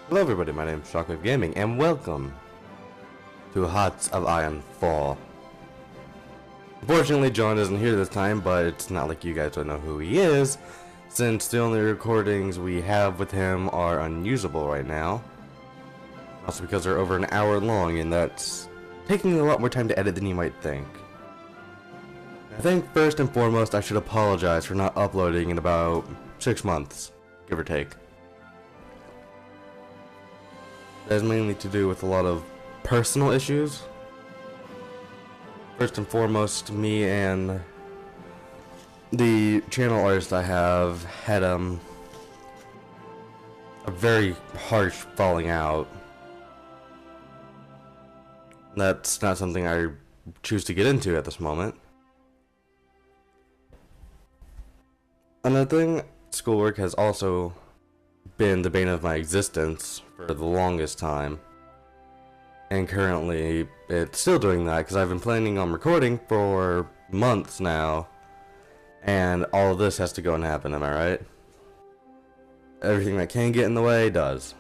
Hello everybody, my name is Shockwave Gaming, and welcome to Hearts of Iron 4. Unfortunately, John isn't here this time, but it's not like you guys don't know who he is, since the only recordings we have with him are unusable right now. Also because they're over an hour long, and that's taking a lot more time to edit than you might think. I think first and foremost I should apologize for not uploading in about 6 months, give or take. That has mainly to do with a lot of personal issues. First and foremost, me and the channel artist I have had a very harsh falling out. That's not something I choose to get into at this moment. Another thing, schoolwork has also been the bane of my existence for the longest time, and currently it's still doing that because I've been planning on recording for months now, and all of this has to go and happen. Am I right? Everything that can get in the way does,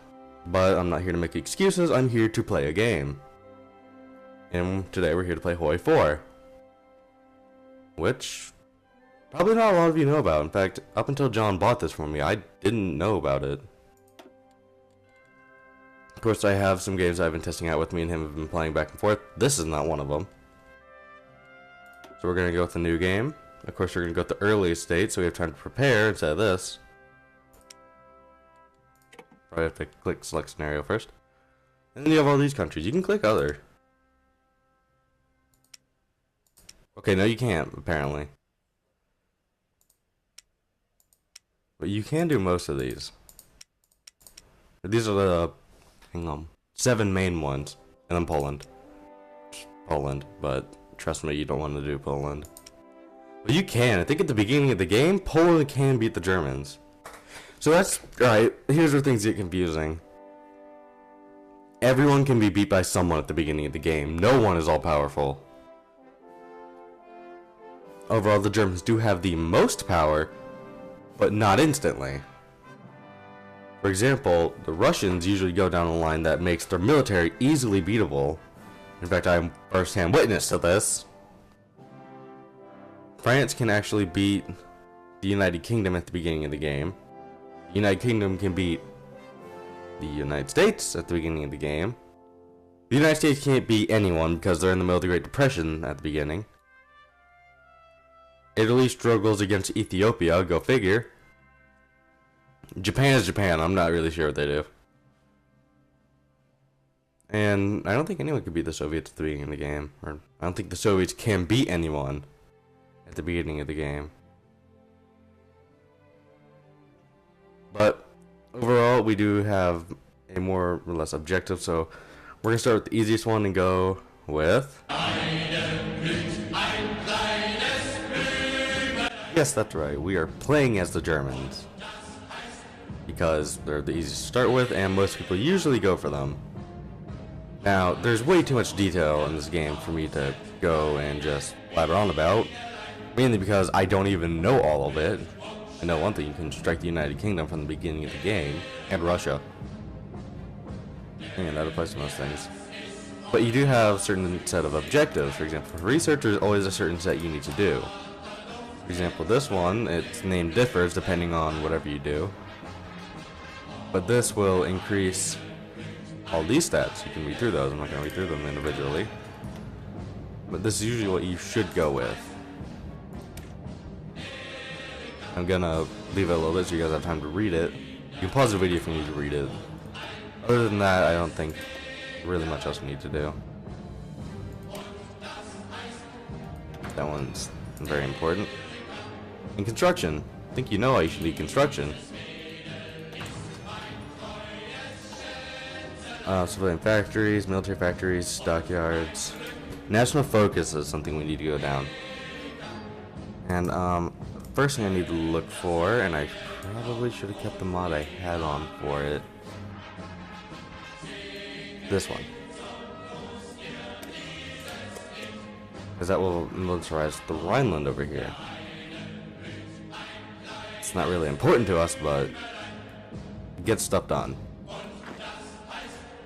but I'm not here to make excuses. I'm here to play a game, and today we're here to play Hoi 4, which probably not a lot of you know about. In fact, up until John bought this for me, I didn't know about it. Of course, I have some games I've been testing out with me and him have been playing back and forth. This is not one of them. So we're going to go with the new game. Of course, we're going to go with the earliest state, so we have time to prepare instead of this. Probably have to click select scenario first. And then you have all these countries. You can click other. Okay, no you can't, apparently. But you can do most of these. These are the, hang on, 7 main ones. And then Poland. Poland, but trust me, you don't want to do Poland. But you can. I think at the beginning of the game, Poland can beat the Germans. So that's, right, here's where things get confusing. Everyone can be beat by someone at the beginning of the game. No one is all powerful. Overall, the Germans do have the most power, but not instantly. For example, the Russians usually go down a line that makes their military easily beatable. In fact, I'm first-hand witness to this. France can actually beat the United Kingdom at the beginning of the game. The United Kingdom can beat the United States at the beginning of the game. The United States can't beat anyone because they're in the middle of the Great Depression at the beginning. Italy struggles against Ethiopia, go figure. Japan is Japan, I'm not really sure what they do. And I don't think anyone can beat the Soviets at the beginning of the game. Or I don't think the Soviets can beat anyone at the beginning of the game. But overall, we do have a more or less objective, so we're going to start with the easiest one and go with... Yes, that's right. We are playing as the Germans because they're the easiest to start with, and most people usually go for them. Now, there's way too much detail in this game for me to go and just blabber on about, mainly because I don't even know all of it. I know one thing: you can strike the United Kingdom from the beginning of the game, and Russia, and that applies to most things. But you do have a certain set of objectives. For example, for research, there's always a certain set you need to do. For example, this one, its name differs depending on whatever you do. But this will increase all these stats. You can read through those. I'm not going to read through them individually. But this is usually what you should go with. I'm going to leave it a little bit so you guys have time to read it. You can pause the video if you need to read it. Other than that, I don't think really much else we need to do. That one's very important. In construction, I think you know why you should need construction. Civilian factories, military factories, stockyards. National focus is something we need to go down. And first thing I need to look for, and I probably should have kept the mod I had on for it. This one. Because that will militarize the Rhineland over here. It's not really important to us, but it gets stuff done.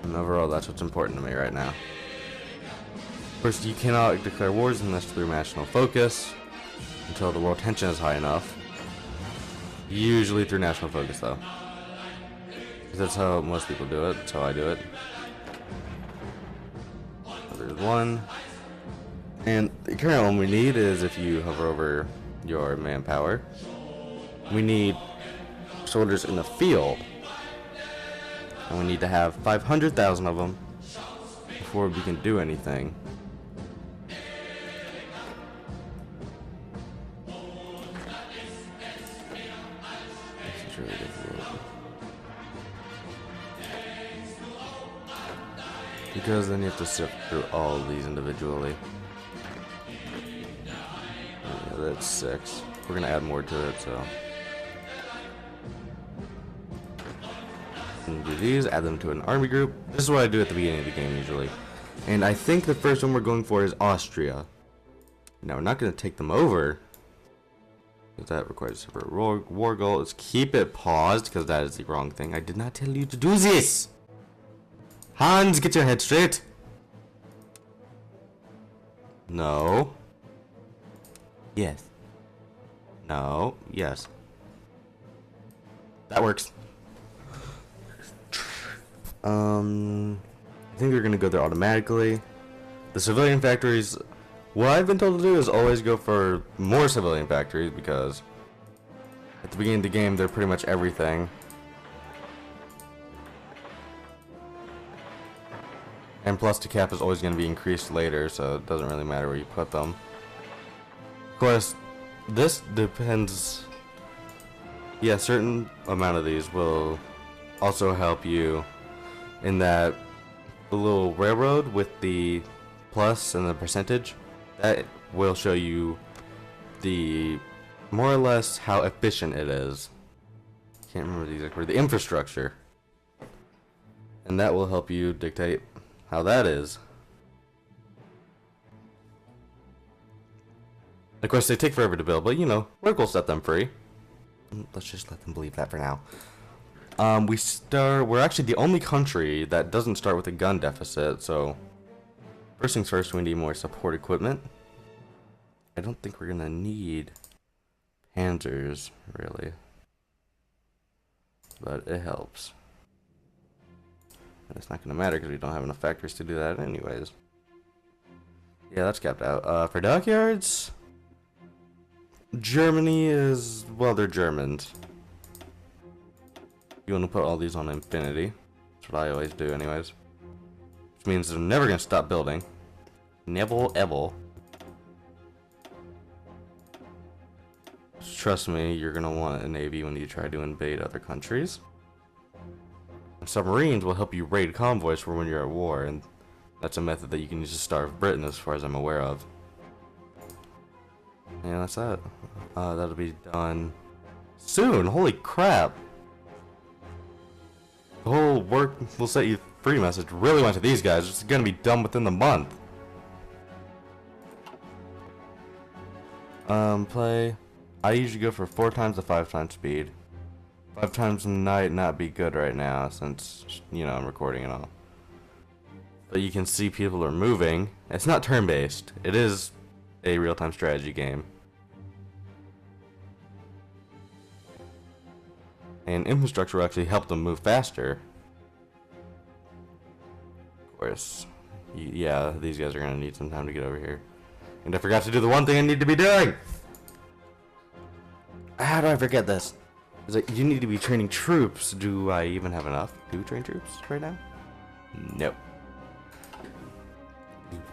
And overall, that's what's important to me right now. Of course, you cannot declare wars unless through national focus until the world tension is high enough. Usually through national focus, though. Because that's how most people do it. That's how I do it. There's one. And the current one we need is, if you hover over your manpower, we need soldiers in the field. And we need to have 500,000 of them before we can do anything. This is really difficult. Because then you have to sift through all of these individually. Yeah, that's 6. We're gonna add more to it, so. And do these, add them to an army group. This is what I do at the beginning of the game usually. And I think the first one we're going for is Austria. Now we're not gonna take them over, because that requires a separate war goal. Let's keep it paused, because that is the wrong thing. I did not tell you to do this! Hans, get your head straight! No. Yes. No. Yes. That works. I think they're gonna go there automatically. The civilian factories, what I've been told to do is always go for more civilian factories, because at the beginning of the game they're pretty much everything. And plus the cap is always going to be increased later, so it doesn't really matter where you put them. Of course, this depends. Yeah, a certain amount of these will also help you in that the little railroad with the plus and the percentage, that will show you the more or less how efficient it is. Can't remember the exact word. The infrastructure. And that will help you dictate how that is. Of course, they take forever to build, but you know, work will set them free. Let's just let them believe that for now. We're actually the only country that doesn't start with a gun deficit, so first things first, we need more support equipment. I don't think we're gonna need panzers, really, but it helps. And it's not gonna matter because we don't have enough factories to do that anyways. Yeah, that's capped out. For dockyards, Germany is, well, they're Germans. You want to put all these on infinity. That's what I always do anyways. Which means they're never going to stop building. Never ever. Trust me, you're going to want a navy when you try to invade other countries. And submarines will help you raid convoys for when you're at war, and that's a method that you can use to starve Britain as far as I'm aware of. Yeah, that's that. That'll be done soon. Holy crap. The whole work will set you free message really went to these guys. It's gonna be done within the month. Play. I usually go for 4 times the 5 times speed. 5 times might not be good right now since, you know, I'm recording and all. But you can see people are moving. It's not turn-based. It is a real-time strategy game. And infrastructure will actually help them move faster. Of course. Yeah, these guys are going to need some time to get over here. And I forgot to do the one thing I need to be doing! How do I forget this? It's like, you need to be training troops. Do I even have enough to train troops right now? Nope.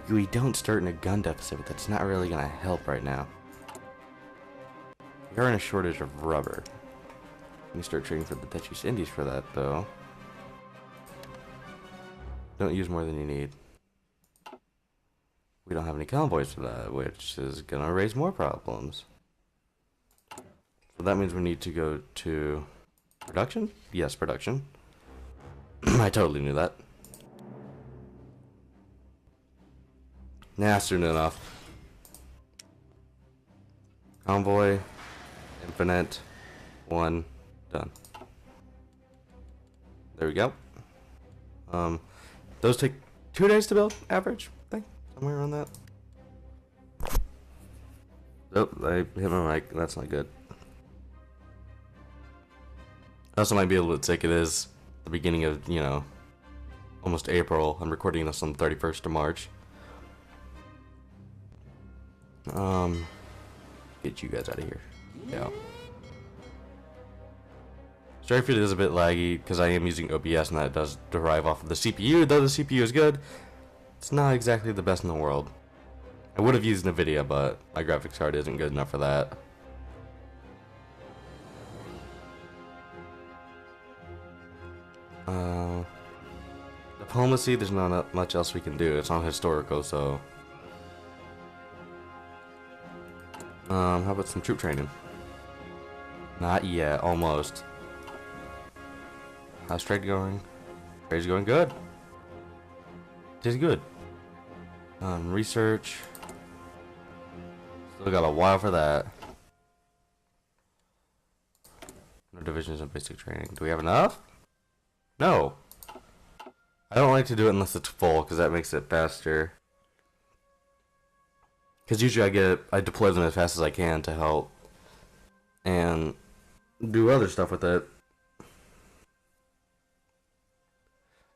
We don't start in a gun deficit, but that's not really going to help right now. We are in a shortage of rubber. We start trading for the Dutch East Indies for that, though. Don't use more than you need. We don't have any convoys for that, which is going to raise more problems. So that means we need to go to production? Yes, production. I totally knew that. Nah, soon enough. Convoy, infinite, 1, done. There we go. Those take 2 days to build, average, I think, somewhere around that. Oh, I hit my mic. That's not good. I also might be a little bit sick. It is the beginning of, you know, almost April. I'm recording this on the 31st of March. Get you guys out of here. Yeah. Sorry if it is a bit laggy, because I am using OBS and that does derive off of the CPU. Though the CPU is good, it's not exactly the best in the world. I would have used NVIDIA, but my graphics card isn't good enough for that. Diplomacy, there's not much else we can do. It's not historical, so... how about some troop training? Not yet, almost. How's trade going? Trade's going good. It's good. Research. Still got a while for that. No divisions and basic training. Do we have enough? No. I don't like to do it unless it's full, because that makes it faster. Because usually I deploy them as fast as I can to help and do other stuff with it.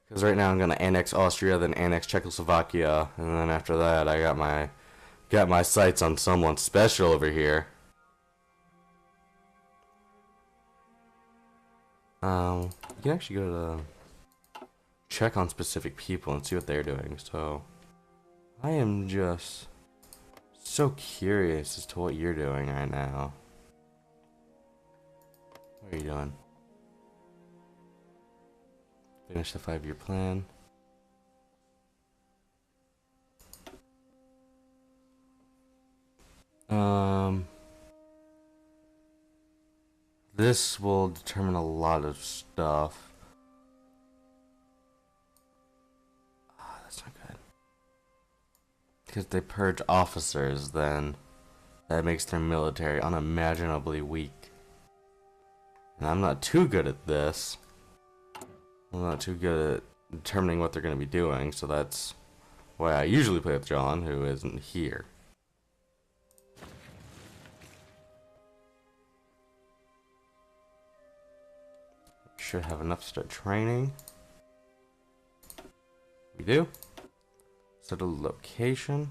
Because right now I'm gonna annex Austria, then annex Czechoslovakia, and then after that I got my sights on someone special over here. You can actually go to check on specific people and see what they're doing. So I am just so curious as to what you're doing right now. What are you doing? Finish the 5-year plan. This will determine a lot of stuff. That's not good. Because they purge officers, then that makes their military unimaginably weak. And I'm not too good at this. I'm not too good at determining what they're going to be doing, so that's why I usually play with John, who isn't here. Should have enough to start training. We do. Set a location.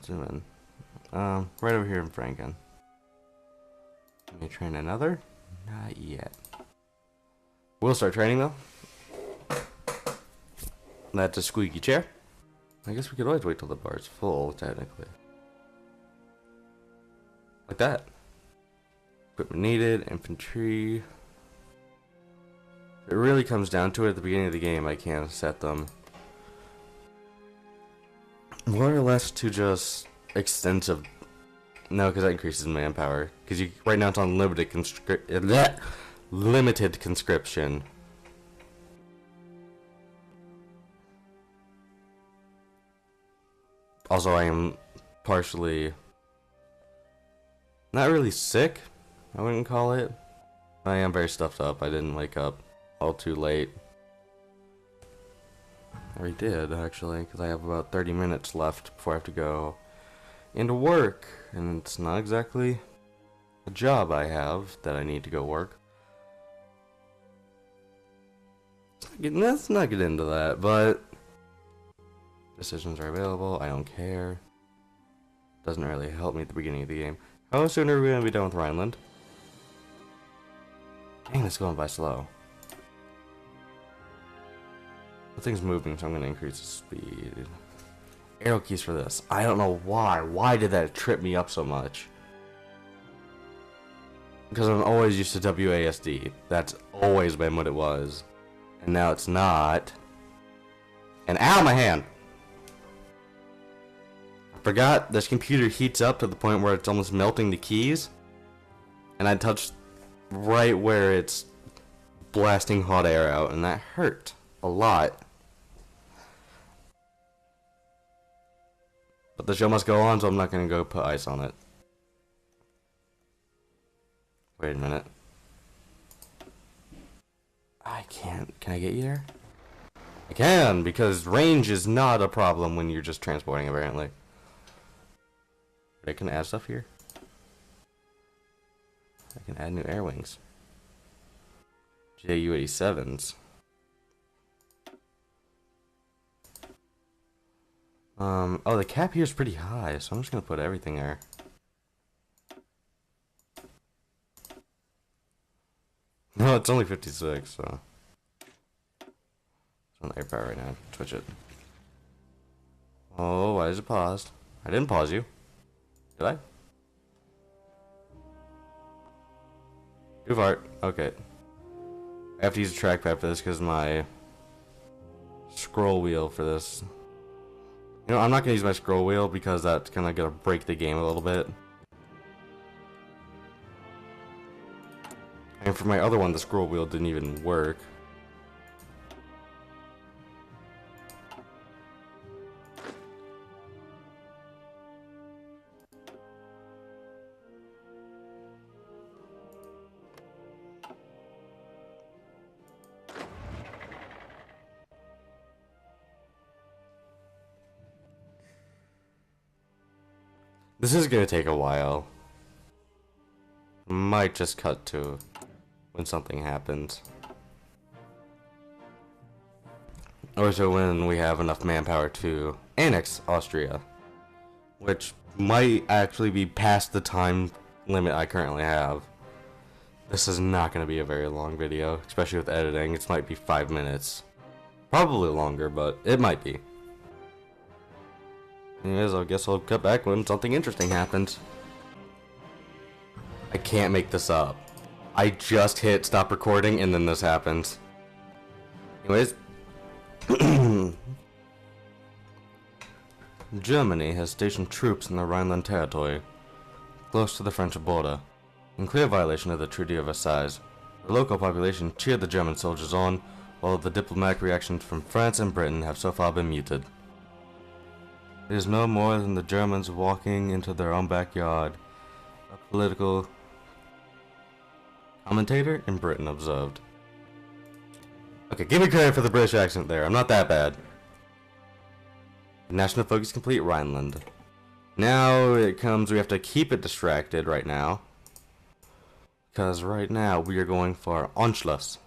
Zoom in. Right over here in Franken. Can we train another? Not yet. We'll start training though. That's a squeaky chair. I guess we could always wait till the bar's full, technically. Like that. Equipment needed, infantry. It really comes down to it at the beginning of the game. I can set them more or less to just extensive. No, because that increases manpower. Because you right now it's on limited conscription. Also, I am partially not really sick. I wouldn't call it. I am very stuffed up. I didn't wake up all too late. I already did, actually, because I have about 30 minutes left before I have to go into work. And it's not exactly a job I have that I need to go work. Let's not get into that, but decisions are available. I don't care. Doesn't really help me at the beginning of the game. How soon are we going to be done with Rhineland? Dang, it's going by slow. The thing's moving, so I'm going to increase the speed. Arrow keys for this. I don't know why. Why did that trip me up so much? Because I'm always used to WASD. That's always been what it was. And now it's not. And ow, my hand! I forgot this computer heats up to the point where it's almost melting the keys. And I touched right where it's blasting hot air out, and that hurt a lot. But the show must go on, so I'm not going to go put ice on it. Wait a minute. I can't. Can I get you there? I can, because range is not a problem when you're just transporting, apparently. I can add stuff here. I can add new air wings. JU-87s. Oh, the cap here is pretty high, so I'm just gonna put everything there. No, it's only 56, so. It's on air power right now. Switch it. Oh, why is it paused? I didn't pause you. Did I? Too far. Okay. I have to use a trackpad for this because my scroll wheel for this. You know, I'm not gonna use my scroll wheel because that's kind of gonna break the game a little bit. And for my other one, the scroll wheel didn't even work. This is gonna take a while. Might just cut to when something happens. Or so when we have enough manpower to annex Austria. Which might actually be past the time limit I currently have. This is not gonna be a very long video, especially with editing. It might be 5 minutes. Probably longer, but it might be. Anyways, I guess I'll cut back when something interesting happens. I can't make this up. I just hit stop recording and then this happens. Anyways. Germany has stationed troops in the Rhineland territory, close to the French border, in clear violation of the Treaty of Versailles. The local population cheered the German soldiers on, while the diplomatic reactions from France and Britain have so far been muted. It is no more than the Germans walking into their own backyard, a political commentator in Britain observed. Okay, give me credit for the British accent there. I'm not that bad. National focus complete, Rhineland. Now it comes, we have to keep it distracted right now. Because right now we are going for Anschluss.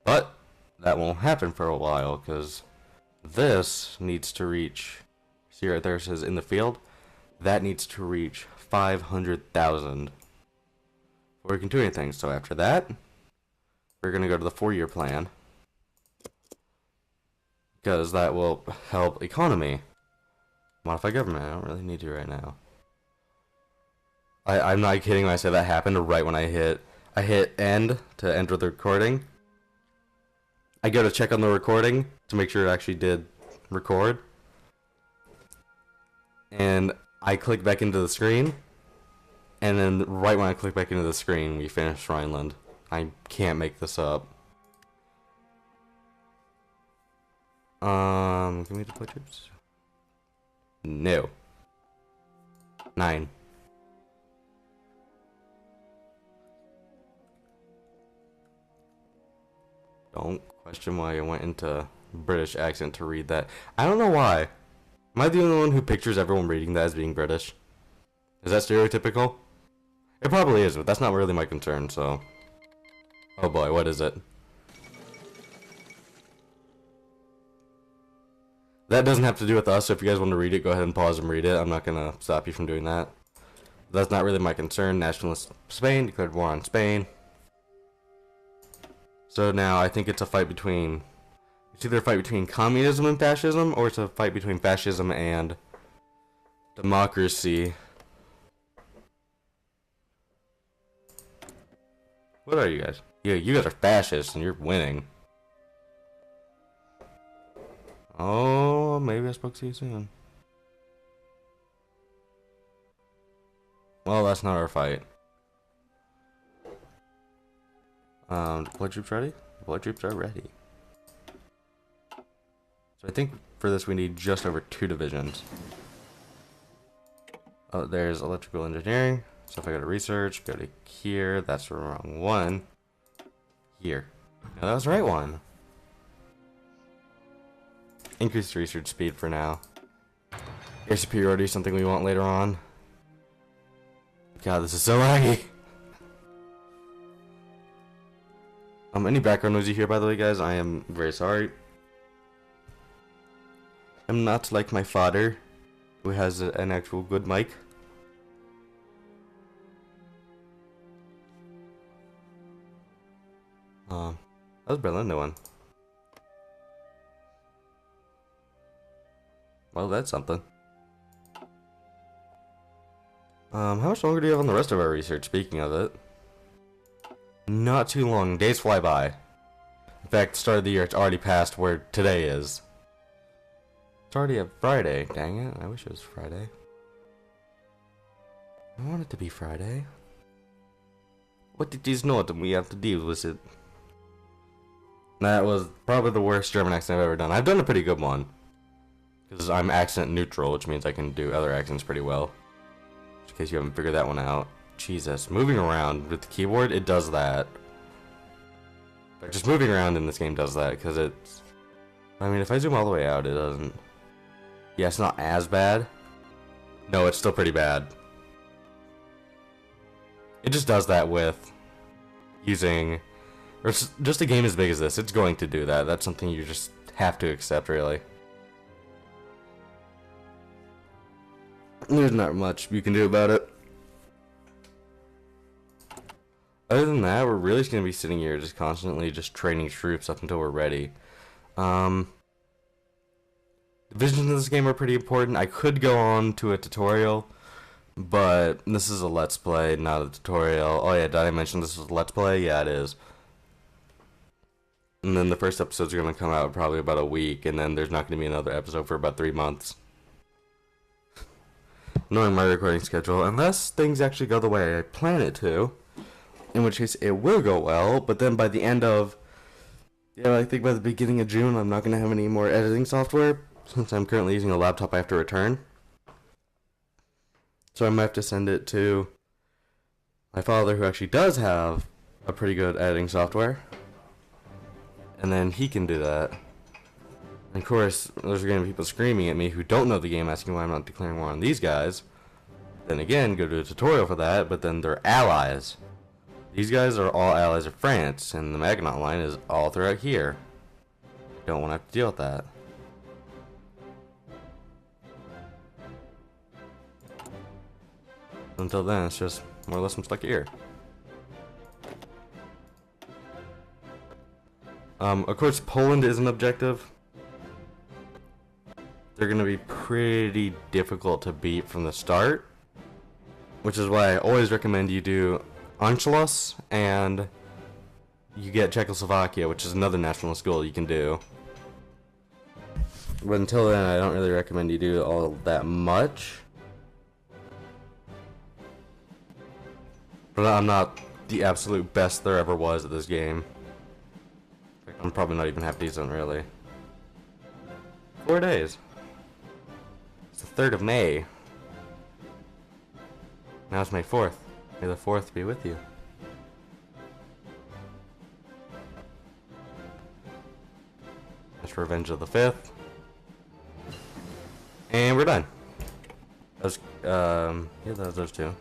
But that won't happen for a while because this needs to reach, see right there it says in the field, that needs to reach 500,000 before we can do anything. So after that, we're going to go to the 4-year plan because that will help economy. Modify government, I don't really need to right now. I'm not kidding when I say that happened right when I hit end to enter the recording. I go to check on the recording to make sure it actually did record. And I click back into the screen. And then right when I click back into the screen, we finish Rhineland. I can't make this up. Can we deploy troops? No. 9. Don't question why I went into British accent to read that. I don't know why. Am I the only one who pictures everyone reading that as being British? Is that stereotypical? It probably is, but that's not really my concern, so. Oh boy, what is it? That doesn't have to do with us, so if you guys want to read it, go ahead and pause and read it. I'm not gonna stop you from doing that. That's not really my concern. Nationalist Spain declared war on Spain. So now I think it's a fight between, it's either a fight between communism and fascism, or it's a fight between fascism and democracy. What are you guys? Yeah, you guys are fascists and you're winning. Oh, maybe I spoke to you soon. Well, that's not our fight. Deploy troops ready? Deploy troops are ready. So I think for this we need just over 2 divisions. Oh, there's electrical engineering. So if I go to research, go to here, that's the wrong one. Here. No, that was the right one. increased research speed for now. Air superiority is something we want later on. God, this is so laggy. Any background noise you hear, by the way, guys, I am very sorry. I'm not like my father, who has an actual good mic. That was Berlin one. Well, that's something. How much longer do you have on the rest of our research, speaking of it? Not too long. Days fly by. In fact, the start of the year, it's already past where today is. It's already a Friday. Dang it. I wish it was Friday. I want it to be Friday. What did you know that we have to deal with it? That was probably the worst German accent I've ever done. I've done a pretty good one. Because I'm accent neutral, which means I can do other accents pretty well. Just in case you haven't figured that one out. Jesus, moving around with the keyboard, it does that. But just moving around in this game does that, because it's... I mean, if I zoom all the way out, it doesn't... Yeah, it's not as bad. No, it's still pretty bad. It just does that with using... Or just a game as big as this, it's going to do that. That's something you just have to accept, really. There's not much you can do about it. Other than that, we're really just going to be sitting here just constantly just training troops up until we're ready. Divisions in this game are pretty important. I could go on to a tutorial, but this is a Let's Play, not a tutorial. Oh yeah, did I mention this is a Let's Play? Yeah, it is. And then the first episodes are going to come out probably about a week, and then there's not going to be another episode for about 3 months. Knowing my recording schedule, unless things actually go the way I plan it to. In which case, it will go well, but then by the end of... Yeah, I think by the beginning of June, I'm not going to have any more editing software, since I'm currently using a laptop I have to return. So I might have to send it to my father, who actually does have a pretty good editing software. And then he can do that. And of course, there's going to be people screaming at me who don't know the game, asking why I'm not declaring war on these guys. Then again, go to a tutorial for that, but then they're allies. These guys are all allies of France, and the Maginot Line is all throughout here. Don't want to have to deal with that. Until then, it's just more or less I'm stuck here. Of course, Poland is an objective. They're going to be pretty difficult to beat from the start, which is why I always recommend you do Anschluss, and you get Czechoslovakia, which is another nationalist goal you can do. But until then, I don't really recommend you do all that much. But I'm not the absolute best there ever was at this game. I'm probably not even half decent, really. 4 days. It's the 3rd of May. Now it's May 4th. May the 4th be with you. That's Revenge of the 5th. And we're done. Those, yeah, those two.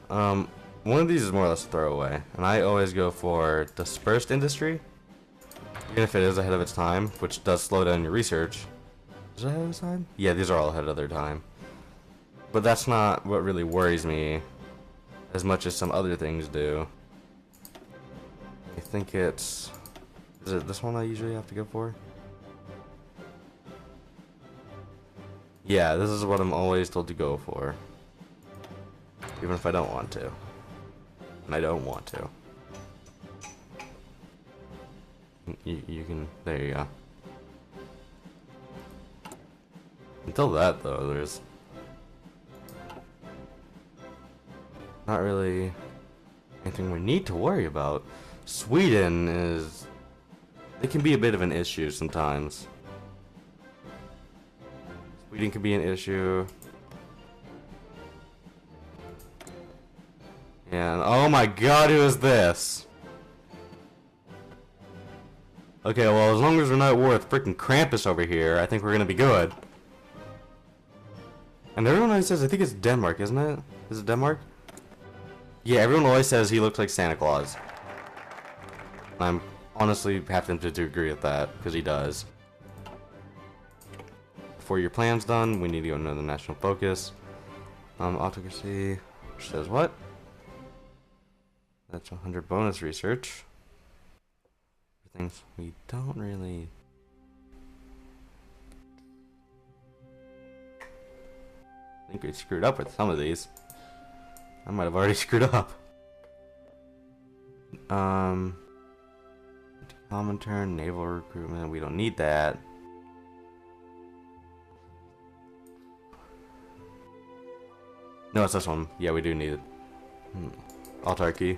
One of these is more or less a throwaway, and I always go for Dispersed Industry, even if it is ahead of its time, which does slow down your research. Is it ahead of its time? Yeah, these are all ahead of their time. But that's not what really worries me as much as some other things do. I think it's... Is it this one I usually have to go for? Yeah, this is what I'm always told to go for. Even if I don't want to. And I don't want to. You can... There you go. Until that, though, there's... not really anything we need to worry about. Sweden is... it can be a bit of an issue sometimes. Sweden can be an issue. And oh my god, who is this? Okay, well, as long as we're not at war with freaking Krampus over here, I think we're gonna be good. And everyone always says, I think it's Denmark, isn't it? Is it Denmark? Yeah, everyone always says he looks like Santa Claus. I'm honestly having to agree with that, because he does. Before your plan's done, we need to go into the national focus. Autocracy, which says what? That's 100 bonus research. Things we don't really... I think we screwed up with some of these. I might have already screwed up. Common turn, naval recruitment, we don't need that. No, it's this one. Yeah, we do need it. Autarky.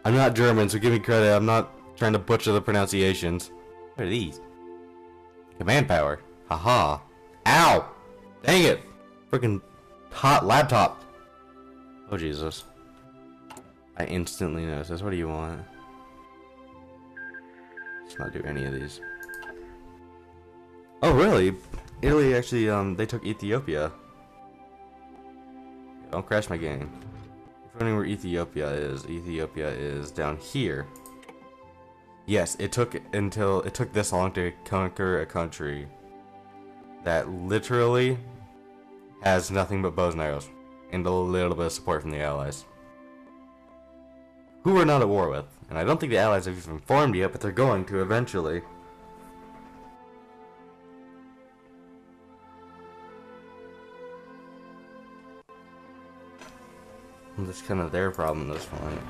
I'm not German, so give me credit. I'm not trying to butcher the pronunciations. What are these? Command power. Haha. Ow! Dang it! Freaking hot laptop. Oh, Jesus. I instantly noticed this. What do you want? Let's not do any of these. Oh, really? Italy actually, they took Ethiopia. Don't crash my game. If you're wondering where Ethiopia is down here. Yes, it took this long to conquer a country that literally has nothing but bows and arrows and a little bit of support from the Allies, who we're not at war with. And I don't think the Allies have even formed yet, but they're going to eventually. That's kind of their problem at this point.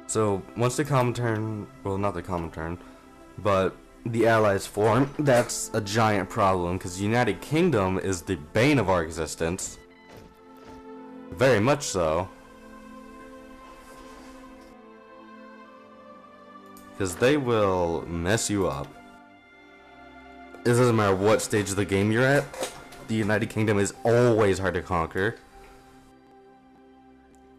So, once the Comintern, well, not the Comintern, but the Allies form, that's a giant problem, because the United Kingdom is the bane of our existence. Very much so. Because they will mess you up. It doesn't matter what stage of the game you're at, the United Kingdom is always hard to conquer.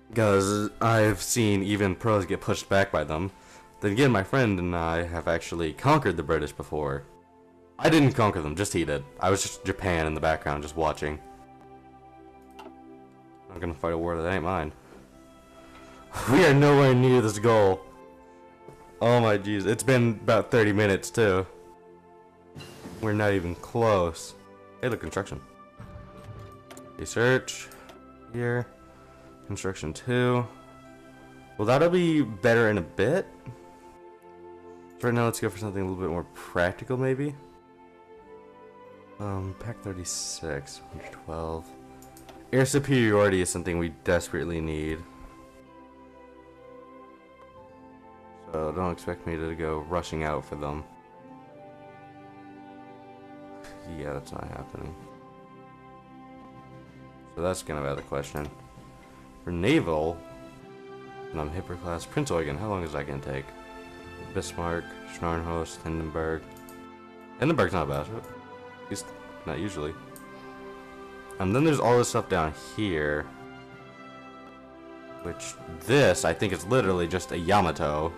Because I've seen even pros get pushed back by them. Then again, my friend and I have actually conquered the British before. I didn't conquer them, just he did. I was just Japan in the background, just watching. I'm gonna fight a war that ain't mine. We are nowhere near this goal. Oh my jeez, it's been about 30 minutes too. We're not even close. Hey, look, construction. Research. Here. Construction 2. Well, that'll be better in a bit. So right now, let's go for something a little bit more practical, maybe. Pack 36. 112. Air superiority is something we desperately need. So don't expect me to go rushing out for them. Yeah, that's not happening. So that's kind of out of the question. For naval, and I'm Hyperclass Prince Eugen. How long is that going to take? Bismarck, Schnarrenhost, Hindenburg. Hindenburg's not a battleship. At least not usually. And then there's all this stuff down here. Which, this, I think is literally just a Yamato.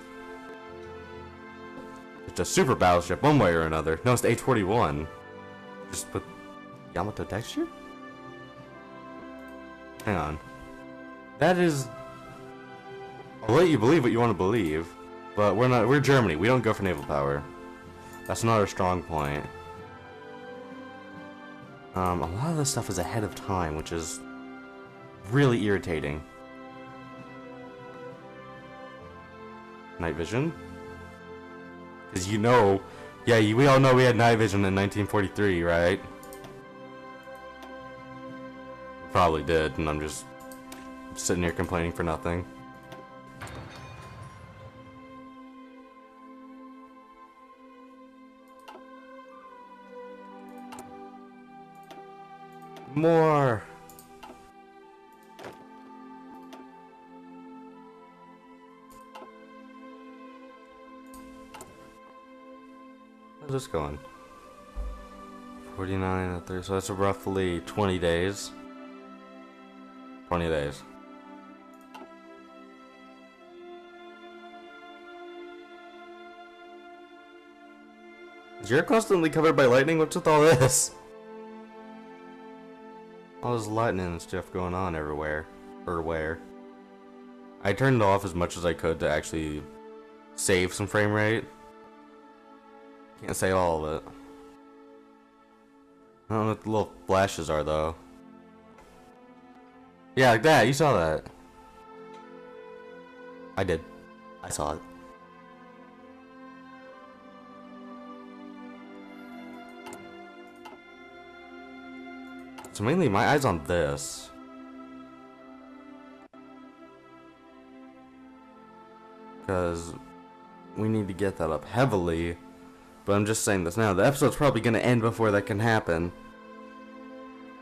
It's a super battleship one way or another. No, it's the H-41. Just put Yamato texture? Hang on. That is... I'll let you believe what you want to believe. But we're Germany. We don't go for naval power. That's not our strong point. A lot of this stuff is ahead of time, which is really irritating. Night vision? Because you know... Yeah, we all know we had night vision in 1943, right? Probably did, and I'm just sitting here complaining for nothing. More! How's this going? 49 and 30, so that's roughly 20 days. 20 days. You're constantly covered by lightning? What's with all this? All this lightning and stuff going on everywhere. Or where? I turned it off as much as I could to actually save some frame rate. Can't say all of it. I don't know what the little flashes are though. Yeah, like that. You saw that. I did. I saw it. So mainly my eyes on this. Because we need to get that up heavily. But I'm just saying this now. The episode's probably going to end before that can happen.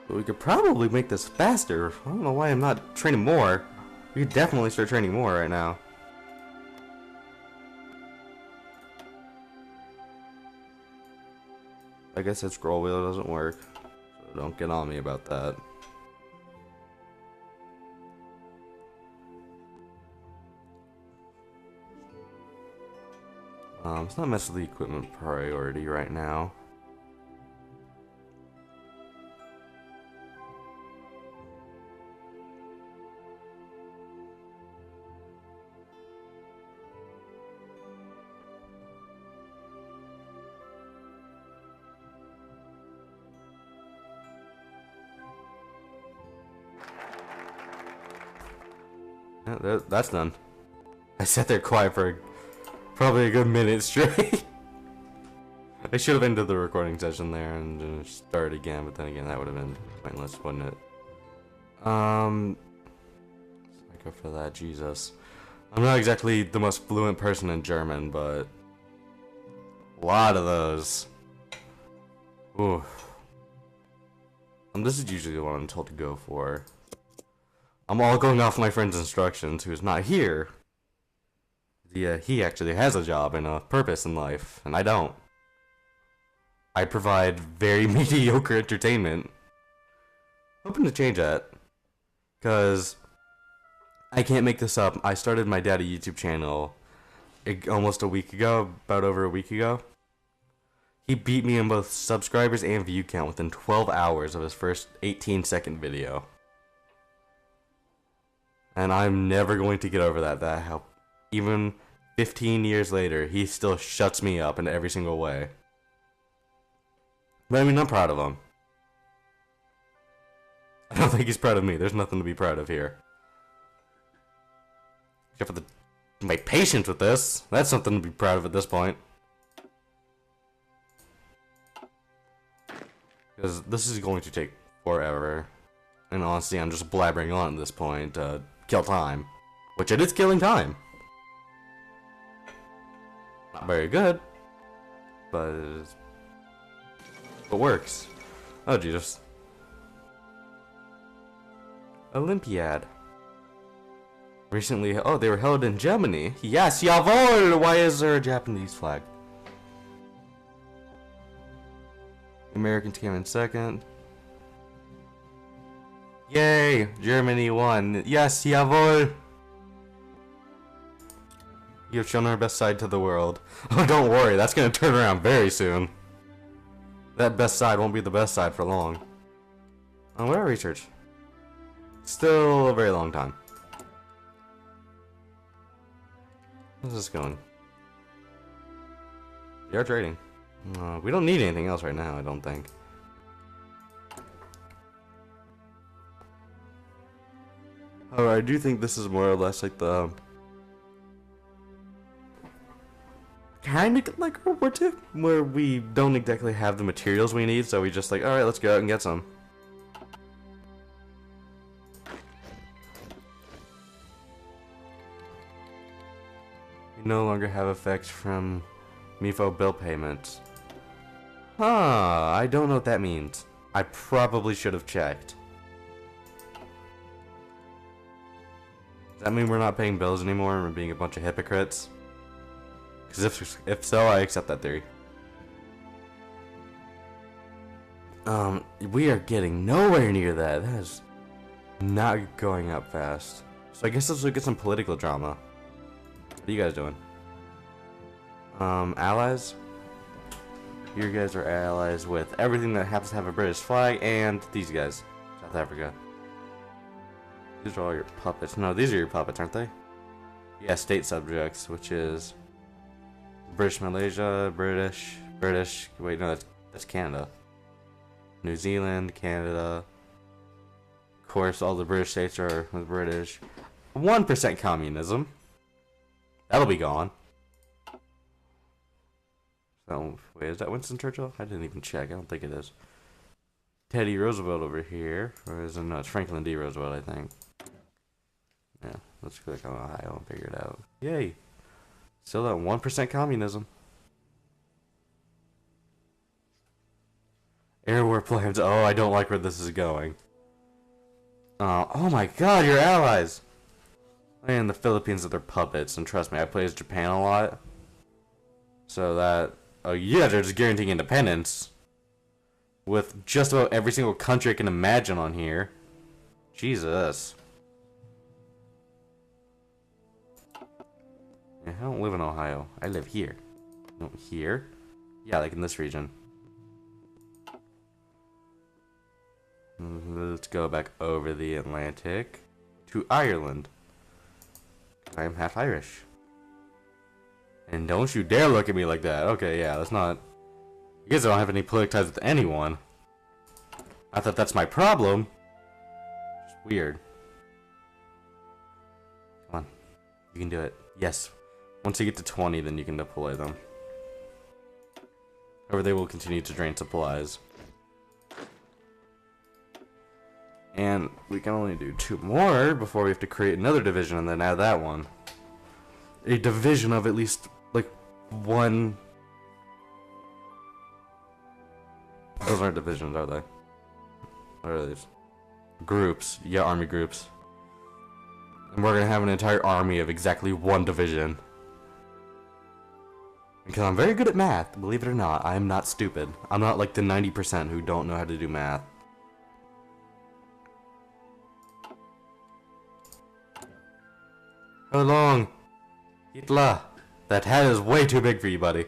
But we could probably make this faster. I don't know why I'm not training more. We could definitely start training more right now. I guess that scroll wheel doesn't work. So don't get on me about that. It's not much of the equipment priority right now. Yeah, that's done. I sat there quiet for probably a good minute straight. I should have ended the recording session there and start again, but then again that would have been pointless, wouldn't it? I go for that, Jesus. I'm not exactly the most fluent person in German, but a lot of those. Ooh. This is usually what I'm told to go for. I'm all going off my friend's instructions, who's not here. He actually has a job and a purpose in life, and I don't. I provide very mediocre entertainment. Hoping to change that. Because I can't make this up. I started my daddy YouTube channel almost a week ago, about over a week ago. He beat me in both subscribers and view count within 12 hours of his first 18-second video. And I'm never going to get over that. Even 15 years later, he still shuts me up in every single way. But I mean, I'm proud of him. I don't think he's proud of me. There's nothing to be proud of here. Except for my patience with this. That's something to be proud of at this point. Because this is going to take forever. And honestly, I'm just blabbering on at this point to kill time. Which it is killing time. Not very good. But it works. Oh, Jesus. Olympiad. Recently, oh, they were held in Germany. Yes, jawohl! Why is there a Japanese flag? Americans came in second. Yay! Germany won. Yes, jawohl! You have shown our best side to the world. Oh, don't worry, that's gonna turn around very soon. That best side won't be the best side for long. What our research? Still a very long time. How's this going? We are trading. We don't need anything else right now, I don't think. However, I do think this is more or less like the kind of like World War II, where we don't exactly have the materials we need, so we just like, alright, let's go out and get some. We no longer have effects from MIFO bill payments. Huh, I don't know what that means. I probably should have checked. Does that mean we're not paying bills anymore and we're being a bunch of hypocrites? Because if so, I accept that theory. We are getting nowhere near that. That is not going up fast. So I guess let's look at some political drama. What are you guys doing? Allies? You guys are allies with everything that happens to have a British flag, and these guys, South Africa. These are all your puppets. No, these are your puppets, aren't they? Yeah, state subjects, which is British Malaysia, British. Wait, no, that's Canada. New Zealand, Canada. Of course, all the British states are with British. 1% communism. That'll be gone. So, wait, is that Winston Churchill? I didn't even check. I don't think it is. Teddy Roosevelt over here. Or is it? No, it's Franklin D. Roosevelt, I think. Yeah, let's click on Ohio and figure it out. Yay. Still at 1% communism. Air war plans. Oh, I don't like where this is going. Oh my god, you're allies! And the Philippines are their puppets, and trust me, I play as Japan a lot. So that... Oh yeah, they're just guaranteeing independence. With just about every single country I can imagine on here. Jesus. Yeah, I don't live in Ohio. I live here. No, here? Yeah, like in this region. Let's go back over the Atlantic to Ireland. I am half Irish. And don't you dare look at me like that. Okay, yeah, that's not... You guys don't have any political ties with anyone. I thought that's my problem. It's weird. Come on. You can do it. Yes. Once you get to 20, then you can deploy them. However, they will continue to drain supplies. And we can only do 2 more before we have to create another division and then add that one. A division of at least, like, 1... Those aren't divisions, are they? What are these? Groups. Yeah, army groups. And we're gonna have an entire army of exactly 1 division. Because I'm very good at math, believe it or not. I am not stupid. I'm not like the 90% who don't know how to do math. How long? Hitler. That hat is way too big for you, buddy.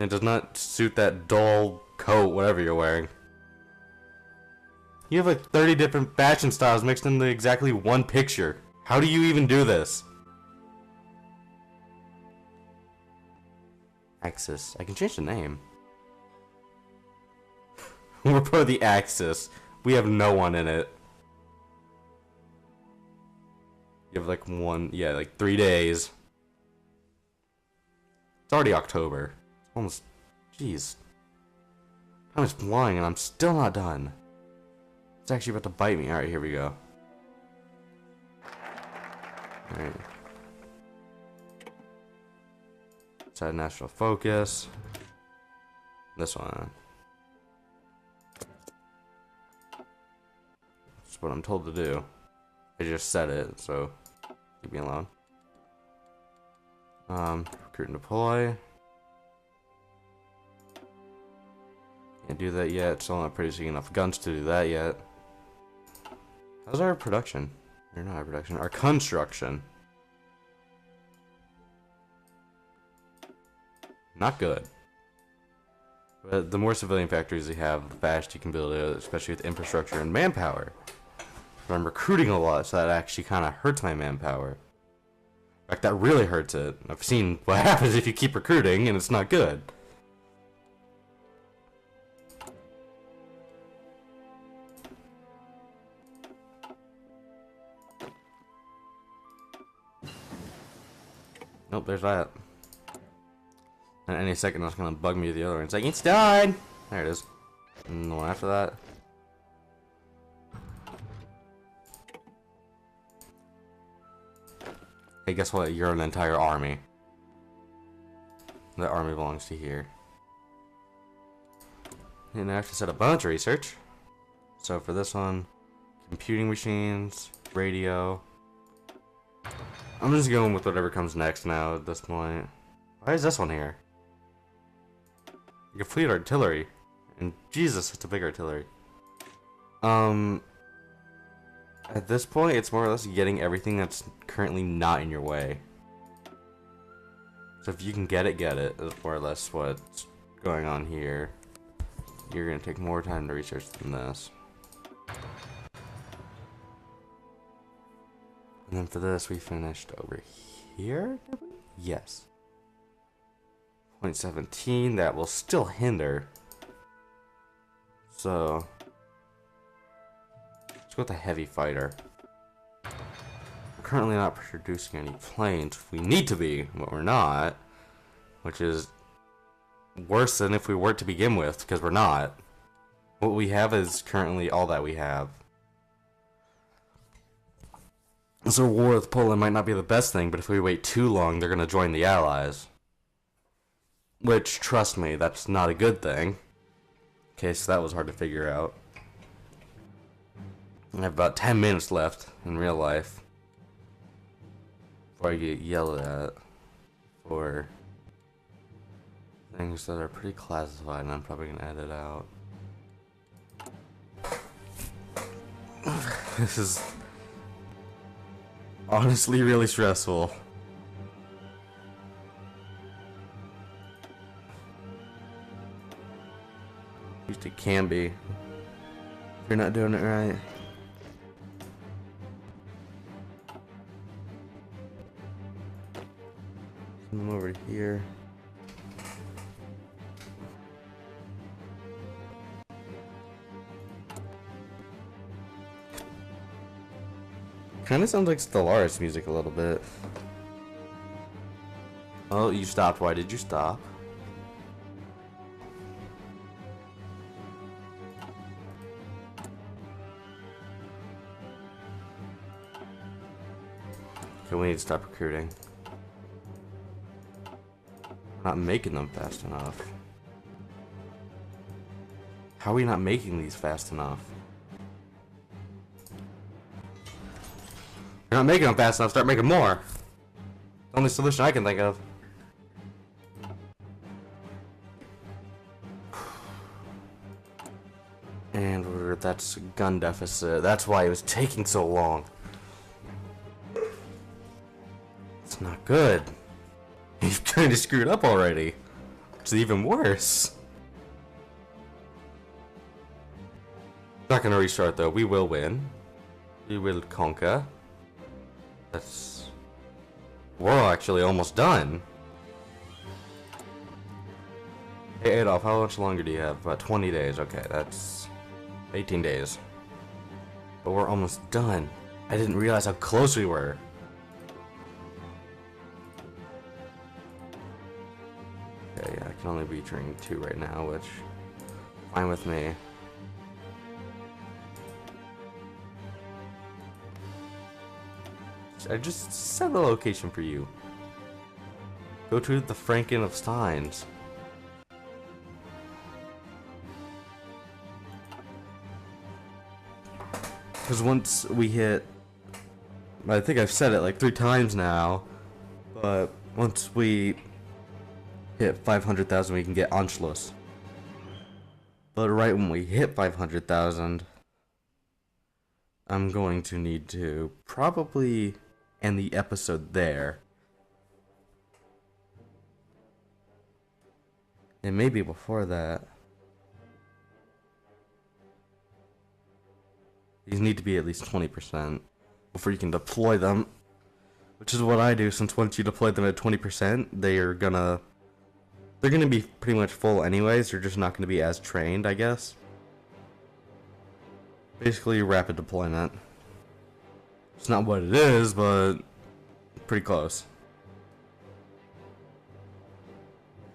It does not suit that dull coat, whatever you're wearing. You have like 30 different fashion styles mixed into exactly 1 picture. How do you even do this? Axis. I can change the name. We're part of the Axis. We have no one in it. You have like 3 days. It's already October. It's almost, jeez. Time is flying and I'm still not done. It's actually about to bite me. Alright, here we go. Alright. Side national focus. This one. That's what I'm told to do. I just said it, so leave me alone. Recruit and deploy. Can't do that yet. Still not producing enough guns to do that yet. How's our production? Or not our production, our construction. Not good. But the more civilian factories you have, the faster you can build it, especially with infrastructure and manpower. But I'm recruiting a lot, so that actually kind of hurts my manpower. In fact, that really hurts it. I've seen what happens if you keep recruiting, and it's not good. Nope, there's that. And any second, it's gonna bug me to the other one. It's like, it's done! There it is. And the one after that. Hey, guess what? You're an entire army. That army belongs to here. And I have to set a bunch of research. So for this one, computing machines, radio. I'm just going with whatever comes next now at this point. Why is this one here? Like a fleet artillery. And Jesus, it's a big artillery. At this point, it's more or less getting everything that's currently not in your way. So if you can get it, get it. That's more or less what going on here. You're gonna take more time to research than this. And then for this, we finished over here? Yes. 0.17, that will still hinder. So, let's go with the heavy fighter. We're currently not producing any planes. We need to be, but we're not. Which is worse than if we were to begin with, because we're not. What we have is currently all that we have. So war with Poland might not be the best thing, but if we wait too long, they're going to join the Allies. Which, trust me, that's not a good thing. Okay, so that was hard to figure out. I have about 10 minutes left in real life before I get yelled at for things that are pretty classified, and I'm probably going to edit out. This is honestly really stressful. At least it can be if you're not doing it right. Send them over here. Kinda sounds like Stellaris music a little bit. Oh, you stopped. Why did you stop? Okay, we need to stop recruiting. We're not making them fast enough. How are we not making these fast enough? You're not making them fast enough, start making more. The only solution I can think of. And that's gun deficit. That's why it was taking so long. It's not good. You've kind of screwed up already. Which is even worse. Not gonna restart though. We will win. We will conquer. We're actually almost done. Hey Adolf, how much longer do you have? About 20 days. Okay, that's 18 days. But we're almost done. I didn't realize how close we were. Okay, yeah, I can only be training 2 right now, which fine with me. I just set the location for you. Go to the Franken of Steins. Because once we hit, I think I've said it like 3 times now, but once we hit 500,000 we can get Anschluss. But right when we hit 500,000, I'm going to need to probably end the episode there. And maybe before that. These need to be at least 20% before you can deploy them. Which is what I do, since once you deploy them at 20%, they're gonna be pretty much full anyways, they're just not gonna be as trained, I guess. Basically rapid deployment. It's not what it is, but pretty close.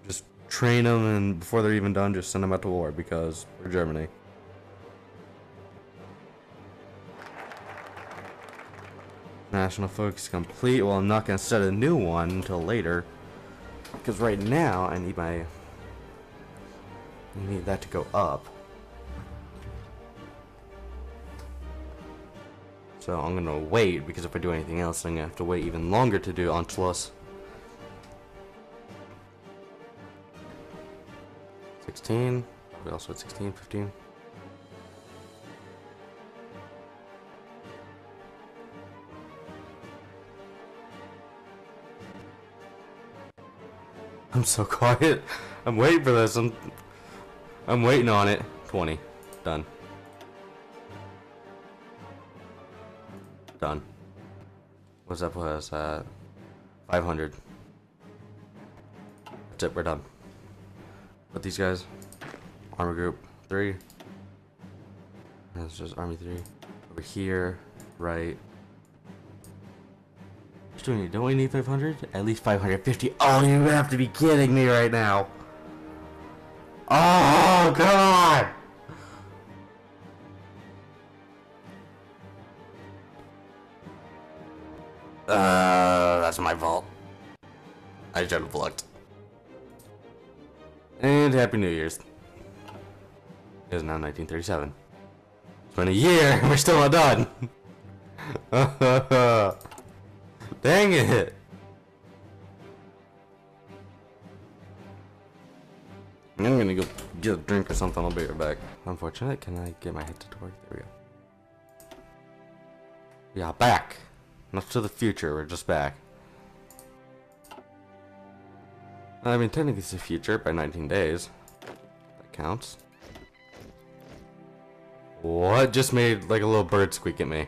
Just train them, and before they're even done, just send them out to war, because we're Germany. National focus complete. Well, I'm not going to set a new one until later, because right now I need that to go up. So I'm gonna wait, because if I do anything else, I'm gonna have to wait even longer to do Anschluss. 16. We also at 16, 15. I'm so quiet. I'm waiting for this. I'm waiting on it. 20. Done. Done. What's that put us at? 500. That's it, we're done. But these guys, armor group 3. That's just army 3. Over here, right. Don't we need 500? At least 550. Oh, you have to be kidding me right now. Oh, God! That's my fault. I should have looked. And Happy New Year's. It is now 1937. It's been a year and we're still not done. Dang it. I'm gonna go get a drink or something. I'll be right back. Unfortunate. Can I get my headset to work? There we go. Yeah, back. Not to the future. We're just back. I mean, technically it's the future by 19 days. That counts. What just made like a little bird squeak at me?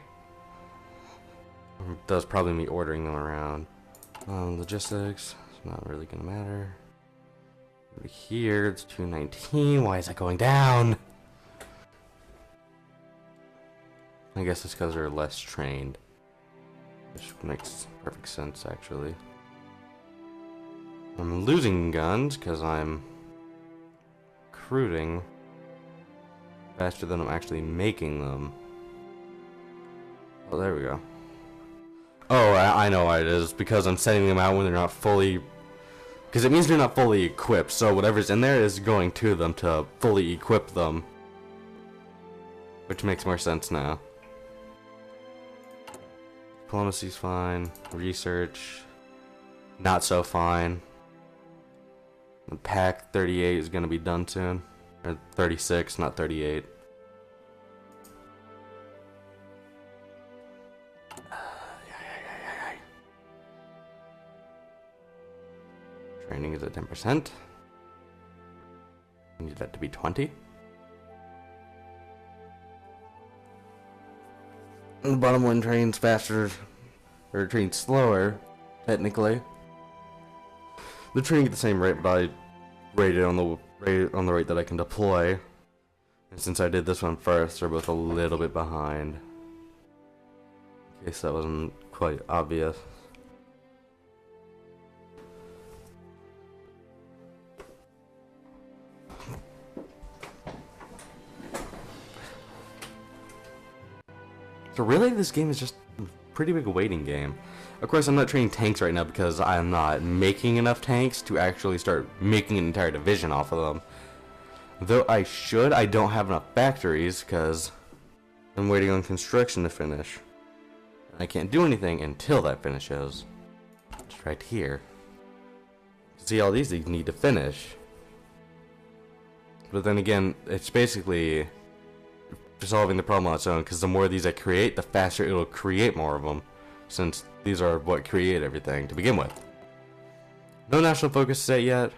That was probably me ordering them around. Logistics. It's not really gonna matter. Over here, it's 219. Why is that going down? I guess it's because they're less trained. Which makes perfect sense, actually. I'm losing guns because I'm recruiting faster than I'm actually making them. Oh, there we go. Oh, I know why it is. Because I'm sending them out when they're not fully... Because it means they're not fully equipped. So whatever's in there is going to them to fully equip them. Which makes more sense now. Diplomacy's fine. Research, not so fine. The pack 38 is going to be done soon. Or 36, not 38. Training is at 10%. I need that to be 20. And the bottom one trains faster, or trains slower, technically. They're training at the same rate, but I rated on the rate that I can deploy. And since I did this one first, they're both a little bit behind. In case that wasn't quite obvious. So really, this game is just a pretty big waiting game. Of course, I'm not training tanks right now because I'm not making enough tanks to actually start making an entire division off of them. Though I should, I don't have enough factories because I'm waiting on construction to finish. I can't do anything until that finishes. It's right here. See, all these need to finish. But then again, it's basically solving the problem on its own, because the more of these I create, the faster it'll create more of them, since these are what create everything to begin with. No national focus set yet.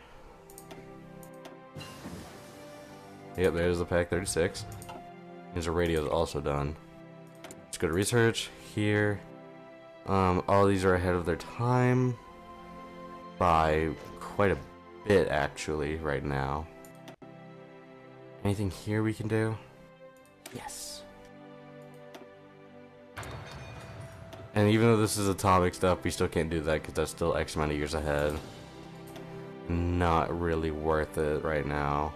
Yep, there's the pack 36. There's a radio also done. Let's go to research here. All these are ahead of their time by quite a bit, actually, right now. Anything here we can do? Yes. And even though this is atomic stuff, we still can't do that because that's still X amount of years ahead. Not really worth it right now.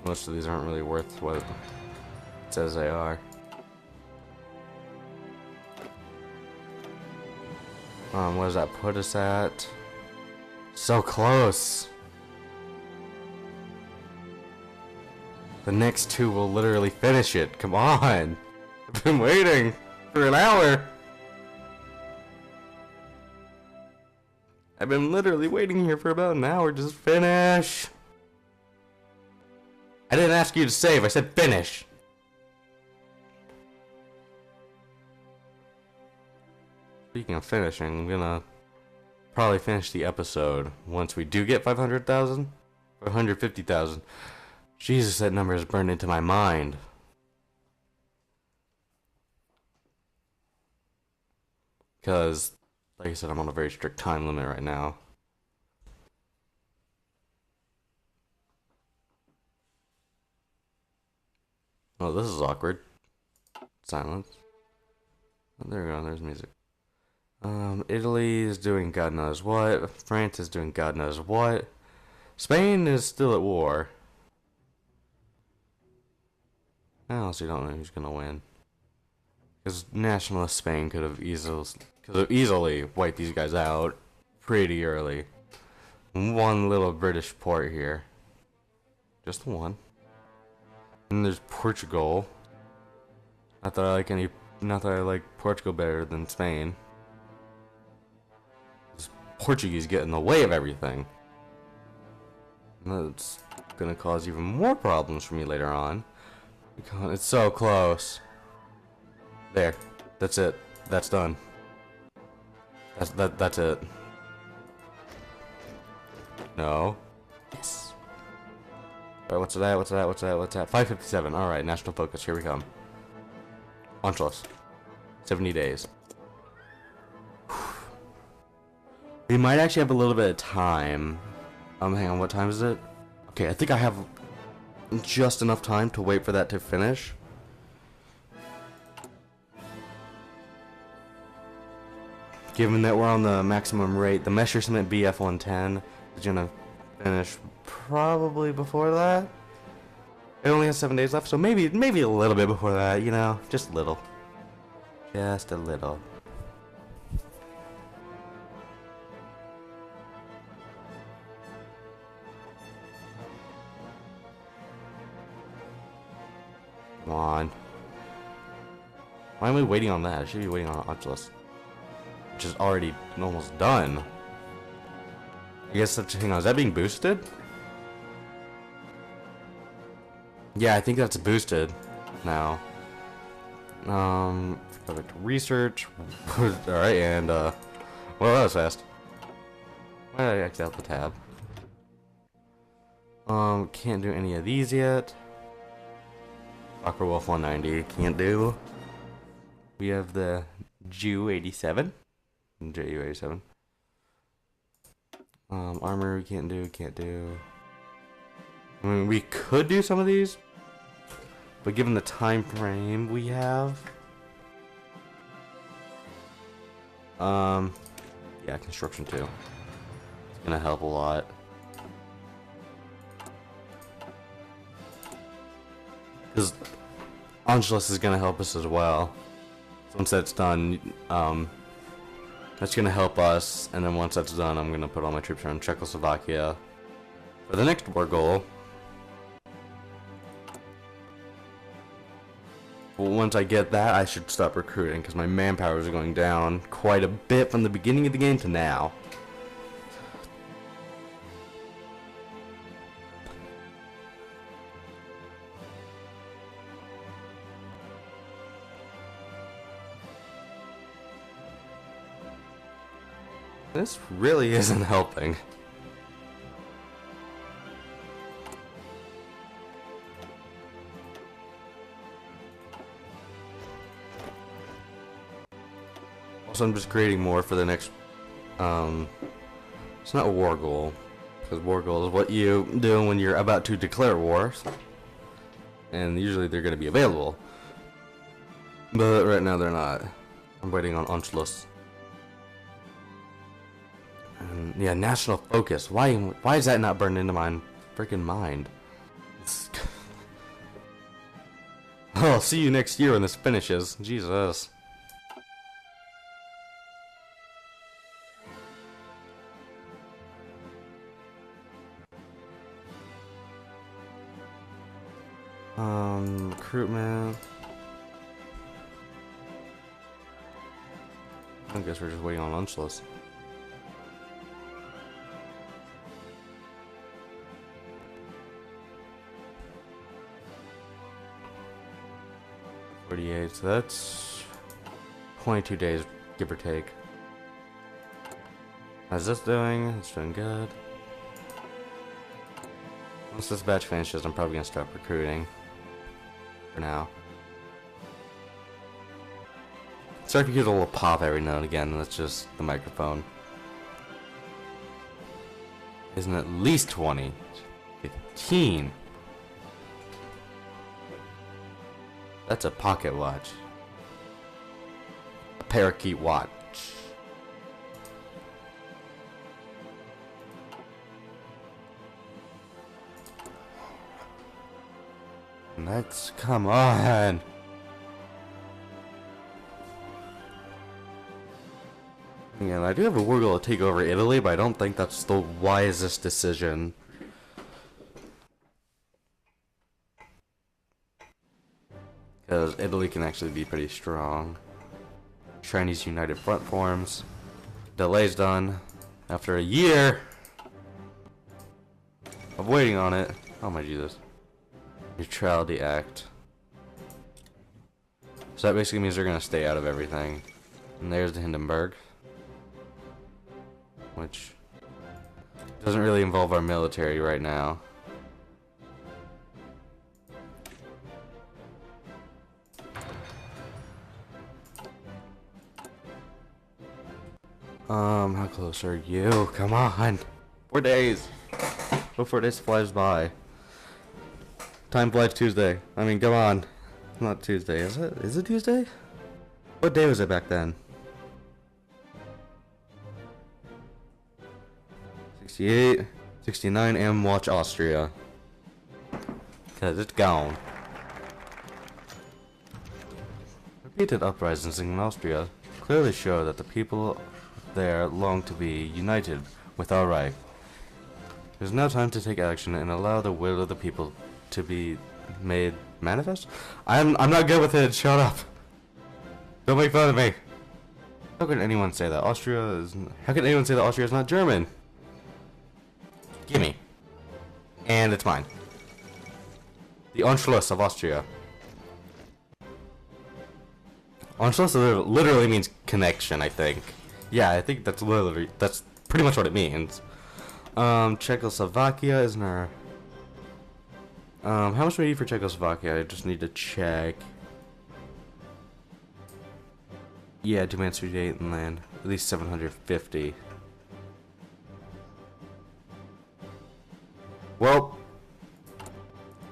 Most of these aren't really worth what it says they are. What does that put us at? So close. The next two will literally finish it. Come on. I've been waiting for an hour. I've been literally waiting here for about an hour. Just finish. I didn't ask you to save. I said finish. speaking of finishing, I'm gonna probably finish the episode once we do get 500,000? 550,000. Jesus, that number is burned into my mind. Because, like I said, I'm on a very strict time limit right now. Oh, this is awkward. Silence. Oh, there we go, there's music. Italy is doing God knows what. France is doing God knows what. Spain is still at war. I honestly don't know who's gonna win. Because nationalist Spain could have easily wiped these guys out pretty early. One little British port here. Just one. And there's Portugal. Not that I like Portugal better than Spain. This Portuguese get in the way of everything. And that's gonna cause even more problems for me later on. Because it's so close. There. That's it. That's done. That's it. No. Yes. Alright, what's that? 557. Alright, national focus. Here we come. Anschluss. 70 days. We might actually have a little bit of time. Hang on, what time is it? Okay, I think I have just enough time to wait for that to finish. Given that we're on the maximum rate, the Messerschmitt BF-110 is gonna finish probably before that. It only has 7 days left, so maybe a little bit before that, you know, just a little. Just a little. Come on. Why am I waiting on that? I should be waiting on Anschluss, which is already almost done. I guess that's, hang on, is that being boosted? Yeah, I think that's boosted now. Go back to research. Alright, and well, that was fast. Why did I X out the tab? Can't do any of these yet. Rocker Wolf 190, can't do. We have the Ju 87. JU 87. Armor we can't do. I mean, we could do some of these, but given the time frame we have, yeah, construction too. It's gonna help a lot. Because Anschluss is gonna help us as well. Once that's done, that's gonna help us, and then once that's done, I'm gonna put all my troops around Czechoslovakia for the next war goal. Well, once I get that, I should stop recruiting because my manpower is going down quite a bit from the beginning of the game to now. This really isn't helping. Also, I'm just creating more for the next, it's not a war goal, because war goal is what you do when you're about to declare war, and usually they're going to be available, but right now they're not. I'm waiting on Anschluss. And yeah, national focus. Why is that not burned into my freaking mind? Oh, I'll see you next year when this finishes. Jesus. Recruitment. I guess we're just waiting on Anschluss. So that's 22 days, give or take. How's this doing? It's doing good. Once this batch finishes, I'm probably gonna start recruiting. For now. Sorry if you hear a little pop every now and again, that's just the microphone. Isn't at least 20. 15. That's a pocket watch. A parakeet watch. Let's come on. Yeah, I do have a war goal to take over Italy, but I don't think that's the wisest decision. Because Italy can actually be pretty strong. Chinese United Front forms. Delay's done. After a year of waiting on it. Oh my Jesus. Neutrality Act. So that basically means they're gonna stay out of everything. And there's the Hindenburg. Which doesn't really involve our military right now. How close are you? Come on! 4 days! Before this flies by. Time flies Tuesday. I mean, come on. Not Tuesday, is it? Is it Tuesday? What day was it back then? 68, 69, and watch Austria. Cause it's gone. Repeated uprisings in Austria clearly show that the people there long to be united with our Reich. There's now time to take action and allow the will of the people to be made manifest? I'm not good with it, shut up. Don't make fun of me. How can anyone say that Austria is... How can anyone say that Austria is not German? Gimme. And it's mine. The Anschluss of Austria. Anschluss literally means connection, I think. Yeah, I think that's pretty much what it means. Czechoslovakia is in our... how much do we need for Czechoslovakia? I just need to check. Yeah, demand 38 and land. At least 750. Well,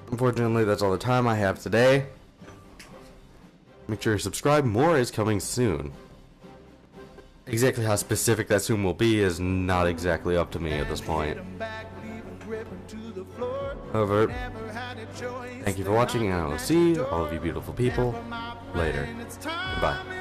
unfortunately, that's all the time I have today. Make sure you subscribe. More is coming soon. Exactly how specific that soon will be is not exactly up to me at this point. However, thank you for watching, and I will see all of you beautiful people later. Goodbye.